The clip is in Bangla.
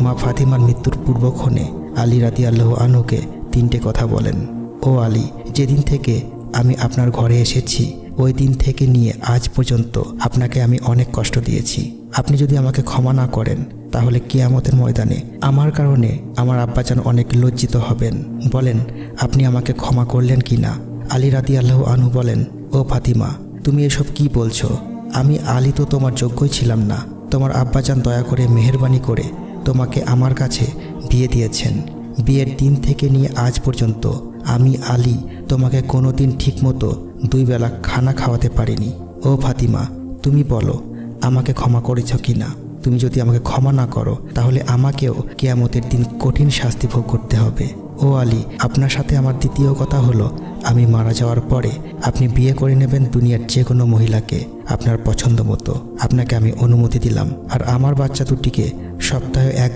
মা ফাতিমার মৃত্যুর পূর্বক্ষণে আলী রাদিয়াল্লাহু আনহুকে 3টে কথা বলেন। ও আলী, যেদিন থেকে আমি আপনার ঘরে এসেছি ওই দিন থেকে নিয়ে আজ পর্যন্ত আপনাকে আমি অনেক কষ্ট দিয়েছি। আপনি যদি আমাকে ক্ষমা না করেন তাহলে কিয়ামতের ময়দানে আমার কারণে আমার আব্বাজান অনেক লজ্জিত হবেন। বলেন আপনি আমাকে ক্ষমা করলেন কি না? আলী রাদিয়াল্লাহু আনহু বলেন, ও ফাতিমা, তুমি এসব কি বলছো? আমি আলী তো তোমার যোগ্যই ছিলাম না। তোমার আব্বাজান দয়া করে মেহেরবানি করে তোমাকে আমার কাছে বিয়ে দিয়েছেন। বিয়ের দিন থেকে নিয়ে আজ পর্যন্ত আমি আলী তোমাকে কোনো দিন ঠিকমতো 2 বেলা খানা খাওয়াতে পারিনি। ও ফাতিমা, তুমি বলো আমাকে ক্ষমা করেছ কি না? তুমি যদি আমাকে ক্ষমা না করো তাহলে আমাকেও কিয়ামতের দিন কঠিন শাস্তি ভোগ করতে হবে। ও আলী, আপনার সাথে আমার দ্বিতীয় কথা হলো, আমি মারা যাওয়ার পরে আপনি বিয়ে করে নেবেন দুনিয়ার যে কোনো মহিলাকে আপনার পছন্দ মতো। আপনাকে আমি অনুমতি দিলাম। আর আমার বাচ্চা দুটিকে সপ্তাহে 1